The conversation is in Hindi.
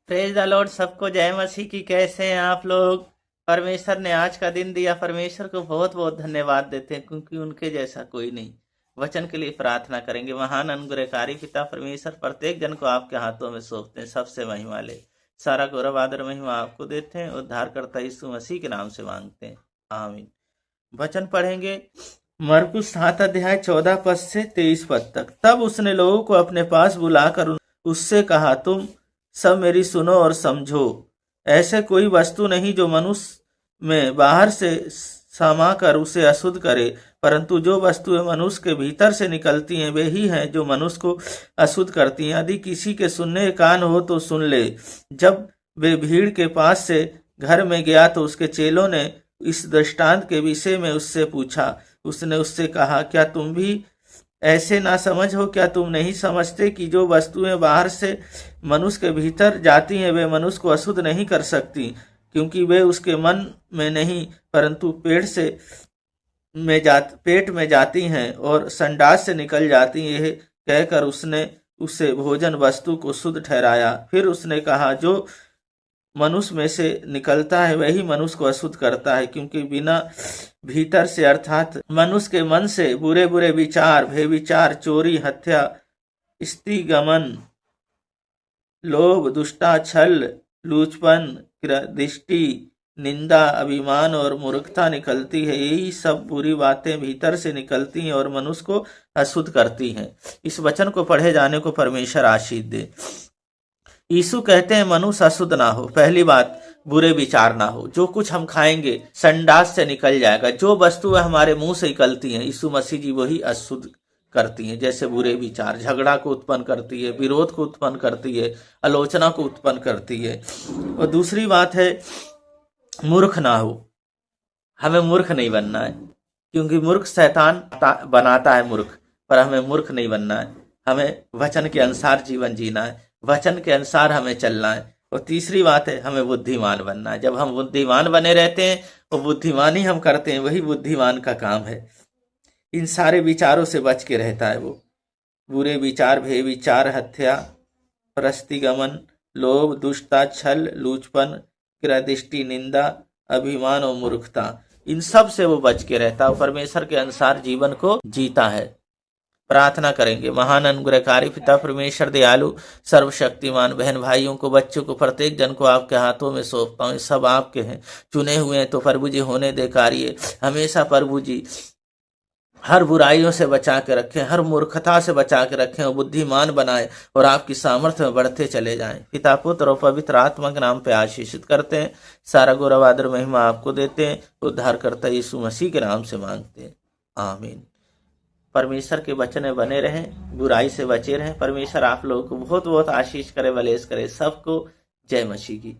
Praise the Lord. सबको जय मसीह की। कैसे हैं आप लोग? परमेश्वर ने आज का दिन दिया, परमेश्वर को बहुत बहुत धन्यवाद देते हैं क्योंकि उनके जैसा कोई नहीं। वचन के लिए प्रार्थना करेंगे। महान अनुग्रहकारी पिता परमेश्वर, प्रत्येक जन को आपके हाथों में सौंपते हैं। सबसे महिमा ले, सारा गौरव आदर महिमा आपको देते हैं। उद्धारकर्ता यीशु मसीह के नाम से मांगते हैं, आमीन। वचन पढ़ेंगे मरकुस 7 अध्याय 14 पद से 23 पद तक। तब उसने लोगों को अपने पास बुलाकर उससे कहा, तुम सब मेरी सुनो और समझो। ऐसे कोई वस्तु नहीं जो मनुष्य में बाहर से समा कर उसे अशुद्ध करे, परंतु जो वस्तुएं मनुष्य के भीतर से निकलती हैं वे ही हैं जो मनुष्य को अशुद्ध करती हैं। यदि किसी के सुनने के कान हो तो सुन ले। जब वे भीड़ के पास से घर में गया तो उसके चेलों ने इस दृष्टांत के विषय में उससे पूछा। उसने उससे कहा, क्या तुम भी ऐसे ना समझ हो? क्या तुम नहीं समझते कि जो वस्तुएं बाहर से मनुष्य के भीतर जाती हैं वे मनुष्य को अशुद्ध नहीं कर सकती, क्योंकि वे उसके मन में नहीं परंतु पेट में जाती हैं और संडास से निकल जाती हैं। यह कहकर उसने उसे भोजन वस्तु को शुद्ध ठहराया। फिर उसने कहा, जो मनुष्य में से निकलता है वही मनुष्य को अशुद्ध करता है, क्योंकि बिना भीतर से अर्थात मनुष्य के मन से बुरे बुरे विचार, भेविचार, चोरी, हत्या, स्त्री गमन, लोभ, दुष्टा, छल, लूचपन, दृष्टि, निंदा, अभिमान और मूर्खता निकलती है। यही सब बुरी बातें भीतर से निकलती हैं और मनुष्य को अशुद्ध करती हैं। इस वचन को पढ़े जाने को परमेश्वर आशीष दे। यीशु कहते हैं मनुष्य अशुद्ध ना हो। पहली बात, बुरे विचार ना हो। जो कुछ हम खाएंगे संडास से निकल जाएगा। जो वस्तुएं हमारे मुंह से निकलती हैं यीशु मसीह जी वही अशुद्ध करती हैं। जैसे बुरे विचार झगड़ा को उत्पन्न करती है, विरोध को उत्पन्न करती है, आलोचना को उत्पन्न करती है। और दूसरी बात है, मूर्ख ना हो। हमें मूर्ख नहीं बनना है, क्योंकि मूर्ख शैतान बनाता है मूर्ख, पर हमें मूर्ख नहीं बनना है। हमें वचन के अनुसार जीवन जीना है, वचन के अनुसार हमें चलना है। और तीसरी बात है, हमें बुद्धिमान बनना है। जब हम बुद्धिमान बने रहते हैं और बुद्धिमानी हम करते हैं, वही बुद्धिमान का काम है। इन सारे विचारों से बच के रहता है वो। बुरे विचार, भय विचार, हत्या, प्रस्तिगमन, लोभ, दुष्टता, छल, लूचपन, क्रियादृष्टि, निंदा, अभिमान और मूर्खता, इन सब से वो बच के रहता है और परमेश्वर के अनुसार जीवन को जीता है। प्रार्थना करेंगे। महान अनुग्रहकारी पिता परमेश्वर दयालु सर्वशक्तिमान, बहन भाइयों को, बच्चों को, प्रत्येक जन को आपके हाथों में सौंपता हूँ। सब आपके हैं, चुने हुए हैं। तो प्रभु जी होने दे कार्य हमेशा। प्रभु जी हर बुराइयों से बचा के रखें, हर मूर्खता से बचा के रखें और बुद्धिमान बनाए और आपकी सामर्थ्य में बढ़ते चले जाएं। पिता, पुत्र और पवित्र आत्मा के नाम पे आशीषित करते हैं। सारा गौरव आदर महिमा आपको देते हैं। उद्धारकर्ता यीशु मसीह के नाम से मांगते हैं, आमीन। परमेश्वर के वचन में बने रहें, बुराई से बचे रहें। परमेश्वर आप लोगों को बहुत बहुत आशीष करे, बलेस करे। सबको जय मसीह की।